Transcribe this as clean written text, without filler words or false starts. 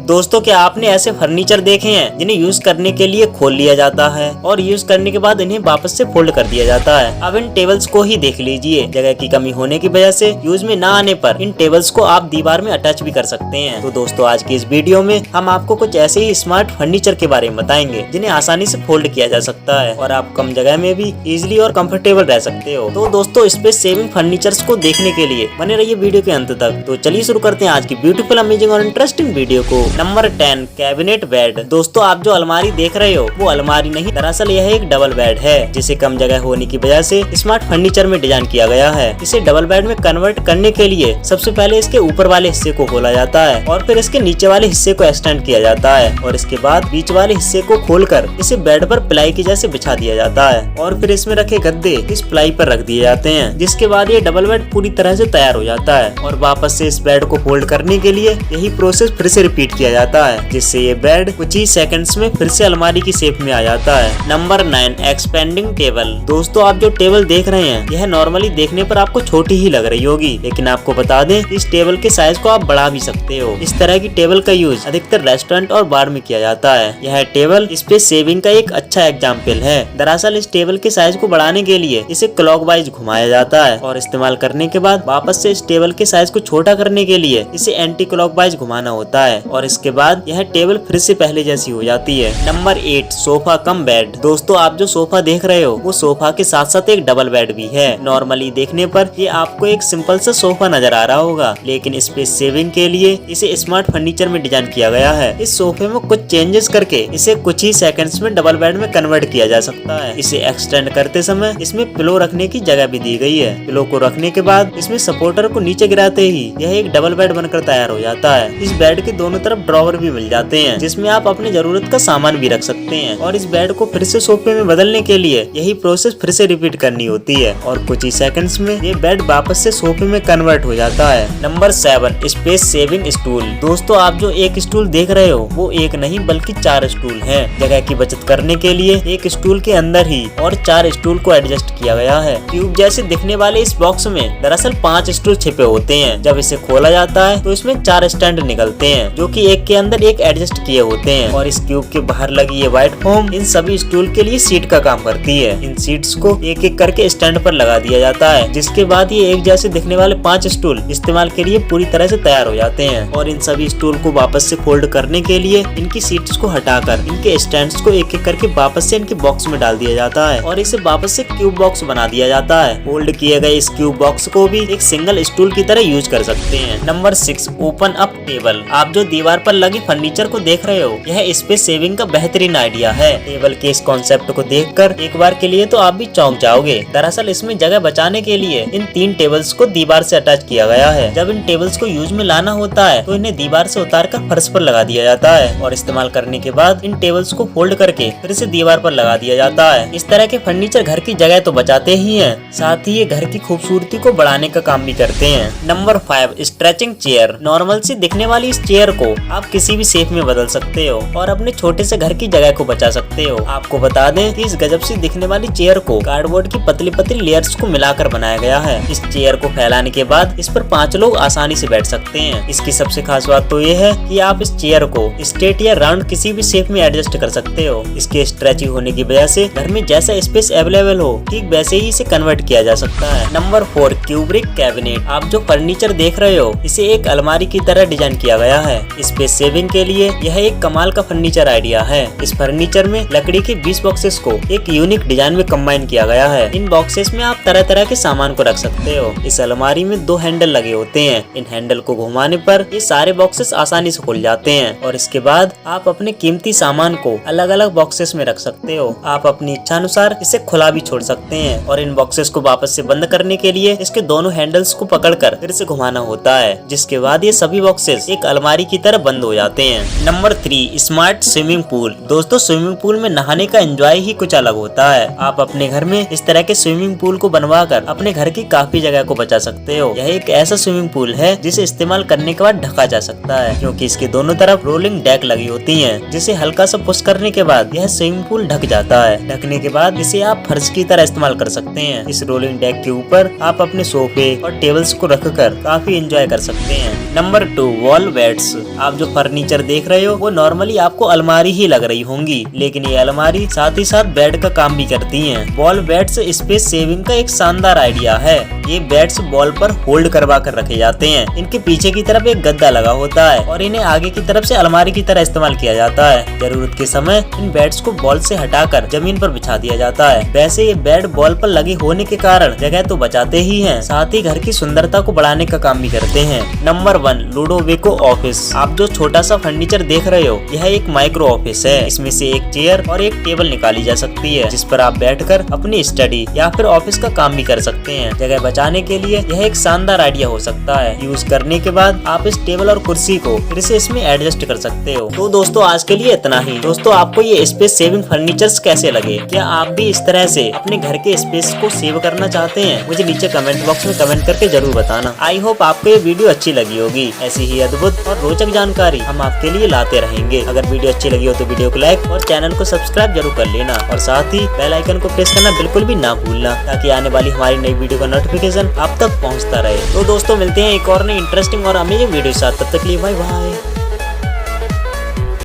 दोस्तों क्या आपने ऐसे फर्नीचर देखे हैं जिन्हें यूज करने के लिए खोल लिया जाता है और यूज करने के बाद इन्हें वापस से फोल्ड कर दिया जाता है। अब इन टेबल्स को ही देख लीजिए, जगह की कमी होने की वजह से यूज में न आने पर इन टेबल्स को आप दीवार में अटैच भी कर सकते हैं। तो दोस्तों आज की इस वीडियो में हम आपको कुछ ऐसे ही स्मार्ट फर्नीचर के बारे में बताएंगे जिन्हें आसानी से फोल्ड किया जा सकता है और आप कम जगह में भी इजिली और कंफर्टेबल रह सकते हो। तो दोस्तों स्पेस सेविंग फर्नीचर्स को देखने के लिए बने रहिए वीडियो के अंत तक। तो चलिए शुरू करते हैं आज की ब्यूटीफुल, अमेजिंग और इंटरेस्टिंग वीडियो को। Number 10 cabinet bed. दोस्तों आप जो अलमारी देख रहे हो वो अलमारी नहीं, दरअसल यह एक डबल बेड है जिसे कम जगह होने की वजह से स्मार्ट फर्नीचर में डिजाइन किया गया है। इसे डबल बेड में कन्वर्ट करने के लिए सबसे पहले इसके ऊपर वाले हिस्से को खोला जाता है और फिर इसके नीचे वाले हिस्से को एक्सटेंड किया जाता है और इसके बाद बीच वाले हिस्से को खोलकर इसे बेड पर प्लाई की जैसे बिछा दिया जाता है और फिर इसमें रखे गद्दे इस प्लाई पर रख दिए जाते हैं, जिसके बाद ये डबल बेड पूरी तरह से तैयार हो जाता है और वापस से इस बेड को फोल्ड करने के लिए यही प्रोसेस फिर से रिपीट किया जाता है, जिससे ये बेड कुछ ही सेकंड्स में फिर से अलमारी की शेप में आ जाता है। Number 9 expanding table. दोस्तों आप जो टेबल देख रहे हैं यह नॉर्मली देखने पर आपको छोटी ही लग रही होगी, लेकिन आपको बता दें इस टेबल के साइज को आप बढ़ा भी सकते हो। इस तरह की टेबल का यूज अधिकतर रेस्टोरेंट और बार में किया जाता है। यह टेबल स्पेस सेविंग का एक अच्छा एग्जाम्पल है। दरअसल इस टेबल के साइज को बढ़ाने के लिए इसे क्लॉकवाइज घुमाया जाता है और इस्तेमाल करने के बाद वापस से इस टेबल के साइज को छोटा करने के लिए इसे एंटी क्लॉकवाइज घुमाना होता है और इसके बाद यह टेबल फिर से पहले जैसी हो जाती है। Number 8 sofa cum bed. दोस्तों आप जो सोफा देख रहे हो वो सोफा के साथ साथ एक डबल बेड भी है। नॉर्मली देखने पर ये आपको एक सिंपल सा सोफा नजर आ रहा होगा, लेकिन स्पेस सेविंग के लिए इसे स्मार्ट फर्नीचर में डिजाइन किया गया है। इस सोफे में कुछ चेंजेस करके इसे कुछ ही सेकंड्स में डबल बेड में कन्वर्ट किया जा सकता है। इसे एक्सटेंड करते समय इसमें पिलो रखने की जगह भी दी गई है। पिलो को रखने के बाद इसमें सपोर्टर को नीचे गिराते ही यह एक डबल बेड बनकर तैयार हो जाता है। इस बेड के दोनों तरफ ड्रॉवर भी मिल जाते हैं जिसमें आप अपनी जरूरत का सामान भी रख सकते हैं और इस बेड को फिर से सोफे में बदलने के लिए यही प्रोसेस फिर से रिपीट करनी होती है और कुछ ही सेकंड्स में ये बेड वापस से सोफे में कन्वर्ट हो जाता है। Number 7 space saving stool. दोस्तों आप जो एक स्टूल देख रहे हो वो एक नहीं बल्कि 4 स्टूल हैं। जगह की बचत करने के लिए एक स्टूल के अंदर ही और 4 स्टूल को एडजस्ट किया गया है। क्यूब जैसे दिखने वाले इस बॉक्स में दरअसल 5 स्टूल छिपे होते हैं। जब इसे खोला जाता है तो इसमें 4 स्टैंड निकलते हैं जो कि एक के अंदर एक एडजस्ट किए होते हैं और इस क्यूब के बाहर लगी ये व्हाइट फोम इन सभी स्टूल के लिए सीट का काम करती है। इन सीट्स को एक एक करके स्टैंड पर लगा दिया जाता है, जिसके बाद ये एक जैसे दिखने वाले 5 स्टूल इस्तेमाल के लिए पूरी तरह से तैयार हो जाते हैं और इन सभी स्टूल को वापस से फोल्ड करने के लिए इनकी सीट्स को हटाकर इनके स्टैंड्स को एक एक करके वापस से इनके बॉक्स में डाल दिया जाता है और इसे वापस से क्यूब बॉक्स बना दिया जाता है। फोल्ड किए गए इस क्यूब बॉक्स को भी एक सिंगल स्टूल की तरह यूज कर सकते हैं। Number 6 open up table. आप जो दीवार पर लगी फर्नीचर को देख रहे हो यह स्पेस सेविंग का बेहतरीन आइडिया है। टेबल के इस कॉन्सेप्ट को देखकर एक बार के लिए तो आप भी चौंक जाओगे। दरअसल इसमें जगह बचाने के लिए इन 3 टेबल्स को दीवार से अटैच किया गया है। जब इन टेबल्स को यूज में लाना होता है तो इन्हें दीवार से उतारकर फर्श पर लगा दिया जाता है और इस्तेमाल करने के बाद इन टेबल्स को फोल्ड करके फिर से दीवार पर लगा दिया जाता है। इस तरह के फर्नीचर घर की जगह तो बचाते ही हैं, साथ ही ये घर की खूबसूरती को बढ़ाने का काम भी करते हैं। Number 5 stretching chair. नॉर्मल सी दिखने वाली इस चेयर को आप किसी भी शेप में बदल सकते हो और अपने छोटे से घर की जगह को बचा सकते हो। आपको बता दें कि इस गजब सी दिखने वाली चेयर को कार्डबोर्ड की पतली पतली लेयर्स को मिलाकर बनाया गया है। इस चेयर को फैलाने के बाद इस पर 5 लोग आसानी से बैठ सकते हैं। इसकी सबसे खास बात तो ये है कि आप इस चेयर को स्ट्रेट या राउंड किसी भी शेप में एडजस्ट कर सकते हो। इसके स्ट्रेची होने की वजह से घर में जैसा स्पेस अवेलेबल हो ठीक वैसे ही इसे कन्वर्ट किया जा सकता है। Number 4 Kubrick cabinet. आप जो फर्नीचर देख रहे हो इसे एक अलमारी की तरह डिजाइन किया गया है। स्पेस सेविंग के लिए यह एक कमाल का फर्नीचर आइडिया है। इस फर्नीचर में लकड़ी के 20 बॉक्सेस को एक यूनिक डिजाइन में कंबाइन किया गया है। इन बॉक्सेस में आप तरह तरह के सामान को रख सकते हो। इस अलमारी में 2 हैंडल लगे होते हैं। इन हैंडल को घुमाने पर ये सारे बॉक्सेस आसानी से खुल जाते हैं और इसके बाद आप अपने कीमती सामान को अलग अलग बॉक्सेस में रख सकते हो। आप अपनी इच्छा अनुसार इसे खुला भी छोड़ सकते हैं और इन बॉक्सेस को वापस से बंद करने के लिए इसके दोनों हैंडल्स को पकड़कर फिर से घुमाना होता है, जिसके बाद ये सभी बॉक्सेस एक अलमारी की तरह बंद हो जाते हैं। Number 3 smart swimming pool. दोस्तों स्विमिंग पूल में नहाने का एंजॉय ही कुछ अलग होता है। आप अपने घर में इस तरह के स्विमिंग पूल को बनवाकर अपने घर की काफी जगह को बचा सकते हो। यह एक ऐसा स्विमिंग पूल है जिसे इस्तेमाल करने के बाद ढका जा सकता है, क्योंकि इसके दोनों तरफ रोलिंग डेक लगी होती हैं, जिसे हल्का सा पुश करने के बाद यह स्विमिंग पूल ढक जाता है। ढकने के बाद इसे आप फर्श की तरह इस्तेमाल कर सकते हैं। इस रोलिंग डेक के ऊपर आप अपने सोफे और टेबल्स को रखकर काफी एंजॉय कर सकते हैं। Number 2 wall beds. आप आप जो फर्नीचर देख रहे हो वो नॉर्मली आपको अलमारी ही लग रही होंगी, लेकिन ये अलमारी साथ ही साथ बेड का काम भी करती है। वॉल बेड्स स्पेस सेविंग का एक शानदार आइडिया है। ये बेड्स वॉल पर होल्ड करवा कर रखे जाते हैं। इनके पीछे की तरफ एक गद्दा लगा होता है और इन्हें आगे की तरफ से अलमारी की तरह इस्तेमाल किया जाता है। जरूरत के समय इन बेड्स को वॉल से हटाकर जमीन पर बिछा दिया जाता है। वैसे ये बेड वॉल पर लगे होने के कारण जगह तो बचाते ही हैं, साथ ही घर की सुंदरता को बढ़ाने का काम भी करते हैं। Number 1, Ludovico office. आप जो छोटा सा फर्नीचर देख रहे हो यह एक माइक्रो ऑफिस है। इसमें से एक चेयर और एक टेबल निकाली जा सकती है जिस पर आप बैठकर अपनी स्टडी या फिर ऑफिस का काम भी कर सकते हैं। जगह बचाने के लिए यह एक शानदार आइडिया हो सकता है। यूज करने के बाद आप इस टेबल और कुर्सी को फिर से इसमें एडजस्ट कर सकते हो। तो दोस्तों आज के लिए इतना ही। दोस्तों आपको ये स्पेस सेविंग फर्नीचर्स कैसे लगे? क्या आप भी इस तरह से अपने घर के स्पेस को सेव करना चाहते हैं? मुझे नीचे कमेंट बॉक्स में कमेंट करके जरूर बताना। आई होप आपको ये वीडियो अच्छी लगी होगी। ऐसी ही अद्भुत और रोचक जानकारी हम आपके लिए लाते रहेंगे। अगर वीडियो अच्छी लगी हो तो वीडियो को लाइक और चैनल को सब्सक्राइब जरूर कर लेना और साथ ही बेल आइकन को प्रेस करना बिल्कुल भी ना भूलना, ताकि आने वाली हमारी नई वीडियो का नोटिफिकेशन आप तक पहुंचता रहे। तो दोस्तों मिलते हैं एक और नई इंटरेस्टिंग और अमेजिंग वीडियो के साथ। तब तक के लिए बाय बाय।